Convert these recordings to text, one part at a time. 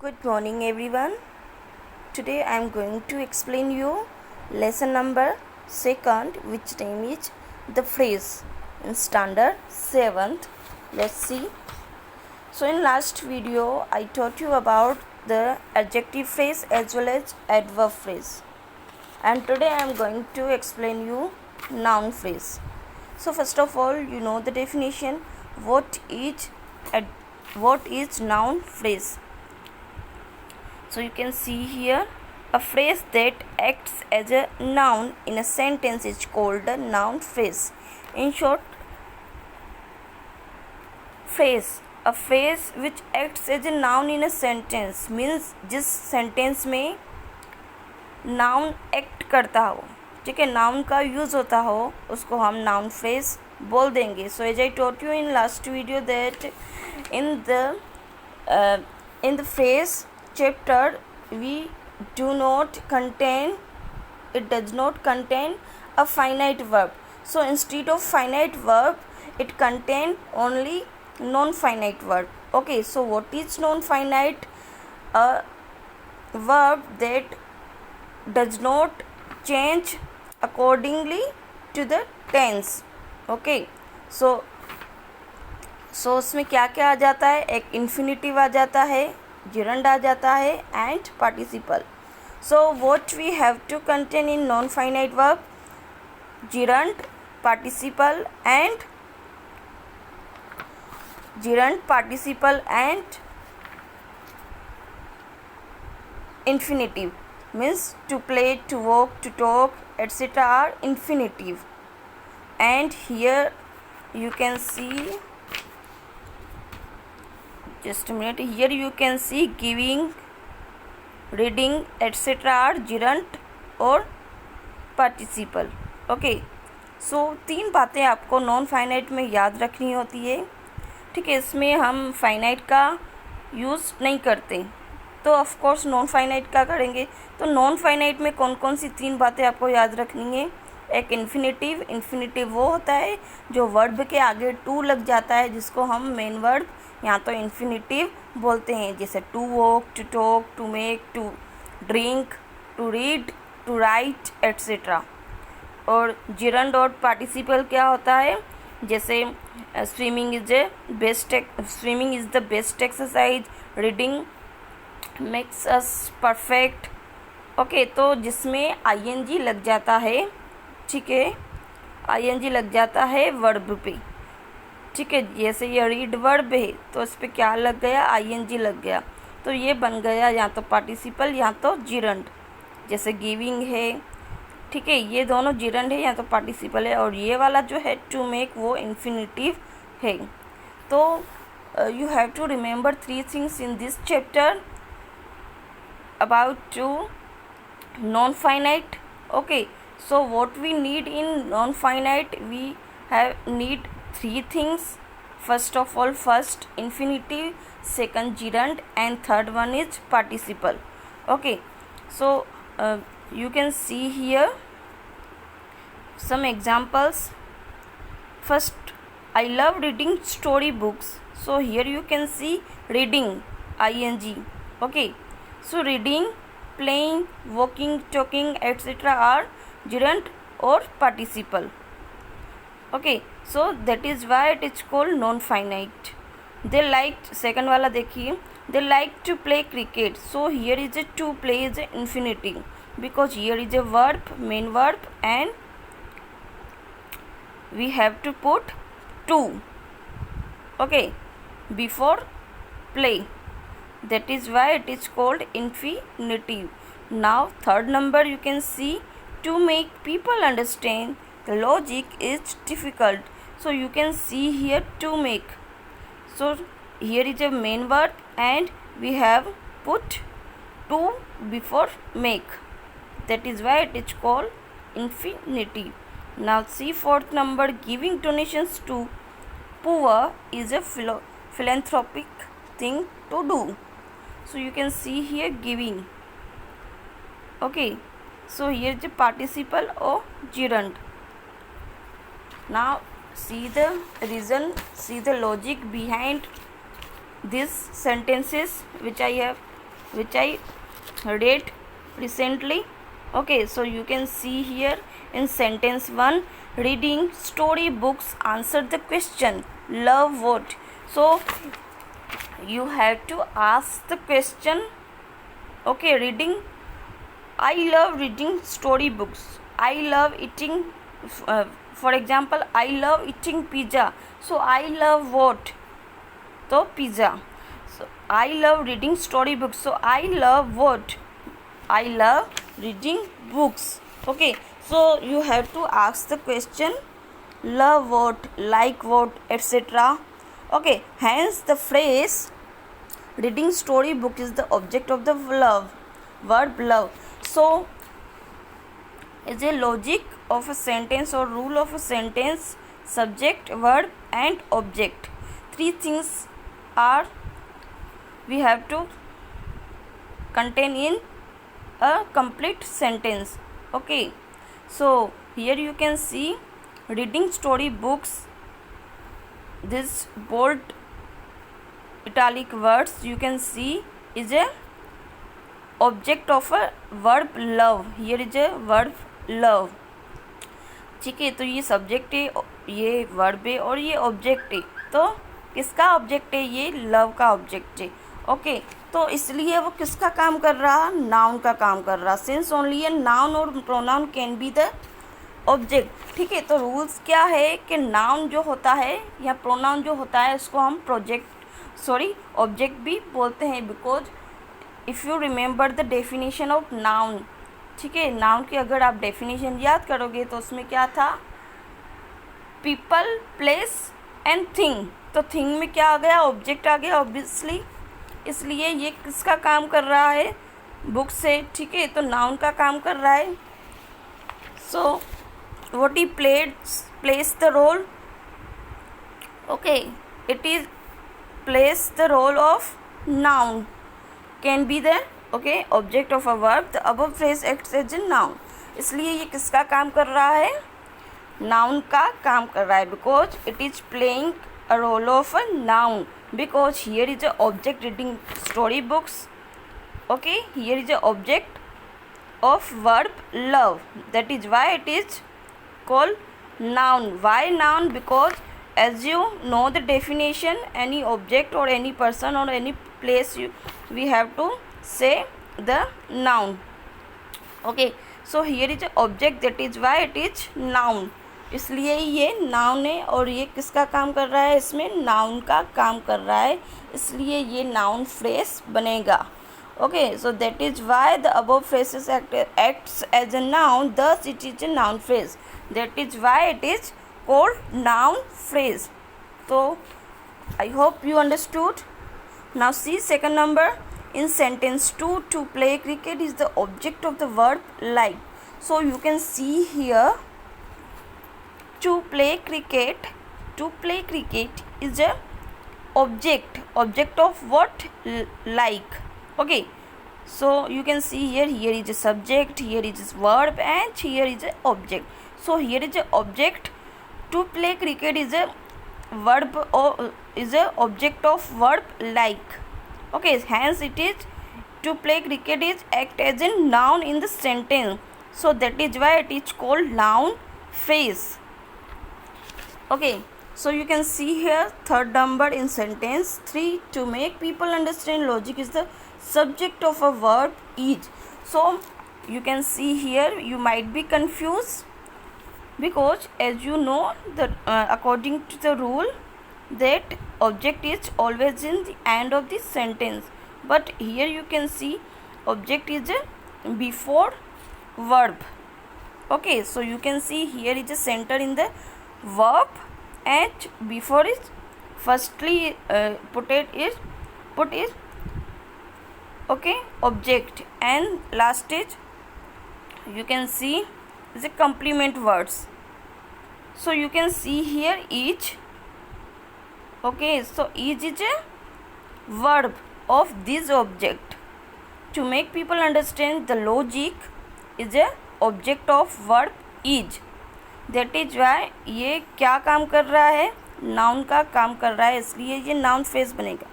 Good morning everyone. Today I am going to explain you lesson number 2nd, which name is the phrase in standard 7th. Let's see. So in last video I taught you about the adjective phrase as well as adverb phrase, and today I am going to explain you noun phrase. So first of all, you know the definition. What is noun phrase? So you can see here, a phrase that acts as a noun in a sentence is called a noun phrase. In short, a phrase which acts as a noun in a sentence means जिस sentence में noun act करता हो, ठीक है, noun का use होता हो, उसको हम noun phrase बोल देंगे. So as I taught you in last video that in the phrase chapter it does not contain a finite verb. So instead of finite verb it contain only non-finite verb. Okay, so what is non-finite? A verb that does not change accordingly to the tense. Okay, so उसमें क्या क्या आ जाता है? एक infinitive आ जाता है, gerund आ जाता है and participle. So what we have to contain in non-finite verb? Gerund, participle and infinitive. Means to play, to walk, to talk, etc. are infinitive. And here you can see, just a minute, here you can see giving, reading, etc. are gerund और participle. Okay, so 3 बातें आपको non finite में याद रखनी होती है, ठीक है. इसमें हम फाइनाइट का यूज़ नहीं करते, तो ऑफ कोर्स नॉन फाइनाइट का करेंगे. तो नॉन फाइनाइट में कौन कौन सी 3 बातें आपको याद रखनी है? एक इन्फिनिटिव वो होता है जो वर्ब के आगे टू लग जाता है, जिसको हम मेन वर्ब यहाँ तो इन्फिनिटिव बोलते हैं, जैसे to walk, to talk, to make, to drink, to read, to write, etcetera. और जिरंड और पार्टिसिपल क्या होता है? जैसे swimming is the best exercise, reading makes us perfect. Okay, तो जिसमें आईएनजी लग जाता है, ठीक है, आईएनजी लग जाता है वर्ब पे, ठीक है. जैसे ये रीड वर्ब है तो इस पर क्या लग गया? आईएनजी लग गया, तो ये बन गया या तो पार्टिसिपल या तो जिरंड. जैसे गिविंग है, ठीक है, ये दोनों जिरंड है या तो पार्टिसिपल है, और ये वाला जो है टू मेक वो इन्फिनिटिव है. तो you have to remember 3 things in this chapter about to non-finite. Okay, so what we need in non-finite, we need 3 things. First of all, first infinitive, second gerund, and third one is participle. Okay, so you can see here some examples. First, I love reading story books. So here you can see reading, ing. Okay, so reading, playing, walking, talking, etc. are gerund or participle. Okay, so that is why it is called non-finite. They liked, second वाला देखिए, they like to play cricket. So here is a to play is a infinitive, because here is a verb, main verb, and we have to put to, okay, before play. That is why it is called infinitive. Now third number, you can see to make people understand the logic is difficult. So you can see here to make. So here is a main verb and we have put to before make. That is why it is called infinitive. Now see fourth number, giving donations to poor is a philanthropic thing to do. So you can see here giving. Okay, so here is the participle or gerund. Now see the reason, see the logic behind these sentences which I have which I read recently. Okay, so you can see here in sentence 1, reading story books answer the question, love what? So you have to ask the question. Okay, reading, I love reading story books. I love eating, for example, I love eating pizza. So I love what? So pizza. So I love reading story books. So I love what? I love reading books. Okay, so you have to ask the question, love what, like what, etc. Okay, hence the phrase reading story book is the object of the love, verb love. So is a logic of a sentence or rule of a sentence, subject, verb and object. Three things are we have to contain in a complete sentence. Okay, so here you can see reading story books, this bold italic words you can see is a object of a verb love. Here is a verb love. ठीक है, तो ये subject है, ये verb है और ये object है. तो किसका ऑब्जेक्ट है? ये लव का ऑब्जेक्ट है. ओके, तो इसलिए वो किसका काम कर रहा? नाउन का काम कर रहा. सिंस ओनली ए नाउन और pronoun can be the object. ठीक है, तो रूल्स क्या है कि नाउन जो होता है या प्रोनाउन जो होता है उसको हम ऑब्जेक्ट भी बोलते हैं. Because if you remember the definition of noun, ठीक है, नाउन की अगर आप डेफिनेशन याद करोगे तो उसमें क्या था? People, place and thing. तो थिंग में क्या आ गया? ऑब्जेक्ट आ गया ऑब्वियसली. इसलिए ये किसका काम कर रहा है? बुक से. ठीक है, तो नाउन का काम कर रहा है. So what he plays the role. Okay, it is plays the role of noun can be the object of a verb. The above phrase acts as a noun. इसलिए ये किसका काम कर रहा है? नाउन का काम कर रहा है. Because it is playing a role of a noun. Because here is a object reading story books. Okay, here is a object of verb love. That is why it is called noun. Why noun? Because as you know the definition, any object or any person or any place we have to say the noun. Okay, so here is a object. That is why it is noun. इसलिए ये noun है और ये किसका काम कर रहा है? इसमें नाउन का काम कर रहा है. इसलिए ये नाउन फ्रेज बनेगा. Okay, so that is why the above phrases acts as a noun, thus it is a noun phrase. That is why it is called noun phrase. तो I hope you understood. Now see second number in sentence 2, to play cricket is the object of the verb like. So you can see here, to play cricket is a object of what? Like. Okay, so you can see here is a subject, here is a verb and here is a object. So here is a object. To play cricket is a verb or is a object of verb like. Okay, hence it is to play cricket is act as a noun in the sentence. So that is why it is called noun phrase. Okay, so you can see here third number in sentence 3, to make people understand logic is the subject of a verb is. So you can see here you might be confused because as you know that according to the rule that object is always in the end of the sentence, but here you can see object is a before verb. Okay, so you can see here is a center in the verb and before is firstly put is okay object and last is you can see is a complement words. So you can see here each. Okay, so each is a verb of this object. To make people understand the logic is a object of verb is. That is why ये क्या काम कर रहा है? Noun का काम कर रहा है, इसलिए ये नाउन फ्रेज बनेगा.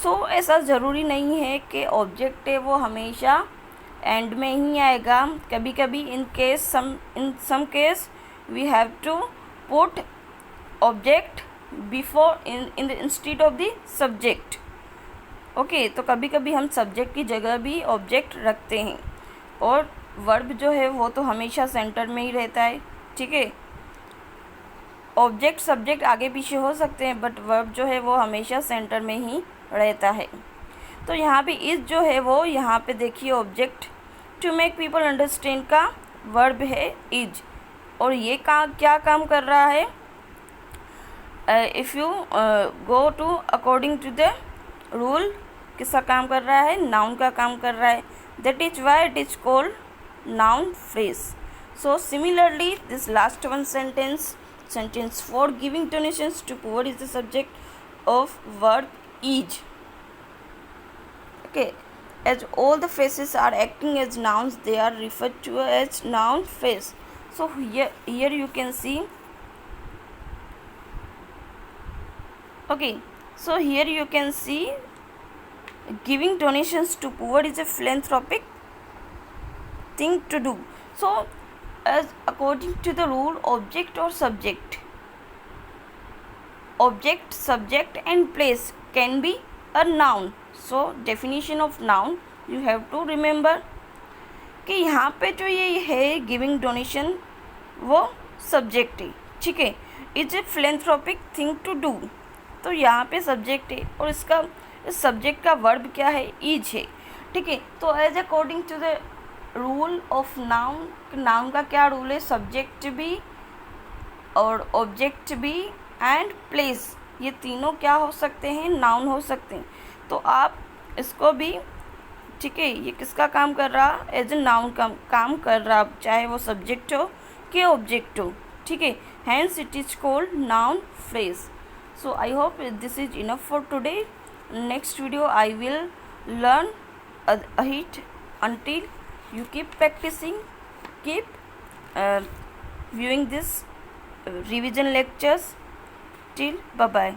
सो ऐसा ज़रूरी नहीं है कि ऑब्जेक्ट है वो हमेशा एंड में ही आएगा. कभी कभी in some case we have to put object before in the instead of the subject. Okay, तो कभी कभी हम सब्जेक्ट की जगह भी ऑब्जेक्ट रखते हैं. और वर्ब जो है वो तो हमेशा सेंटर में ही रहता है. ठीक है, ऑब्जेक्ट सब्जेक्ट आगे पीछे हो सकते हैं बट वर्ब जो है वो हमेशा सेंटर में ही रहता है. तो यहाँ पे इज जो है वो यहाँ पे देखिए object to make people understand का वर्ब है इज. और ये क्या काम कर रहा है? If you go to according to the rule, किसका काम कर रहा है? नाउन का काम कर रहा है. That is why it is called noun phrase. So similarly this last one sentence 4 giving donations to poor is the subject of verb is. Okay, as all the phrases are acting as nouns, they are referred to as noun phrase. So here you can see. Okay, so here you can see giving donations to poor is a philanthropic thing to do. So as according to the rule, object or subject, and place can be a noun. So definition of noun you have to remember कि यहाँ पे जो ये है giving donation वो subject है. ठीक है, is a philanthropic thing to do. तो यहाँ पे सब्जेक्ट है और इस सब्जेक्ट का वर्ब क्या है? इज है. ठीक है, तो as according to the rule of noun का क्या रूल है? सब्जेक्ट भी और ऑब्जेक्ट भी एंड प्लेस, ये तीनों क्या हो सकते हैं? नाउन हो सकते हैं. तो आप इसको भी, ठीक है, ये किसका काम कर रहा? एज ए नाउन का काम कर रहा, चाहे वो सब्जेक्ट हो कि ऑब्जेक्ट हो. ठीक है, hence it is called noun phrase. So I hope this is enough for today. Next video I will learn it until you keep practicing, keep viewing this revision lectures. Till bye bye.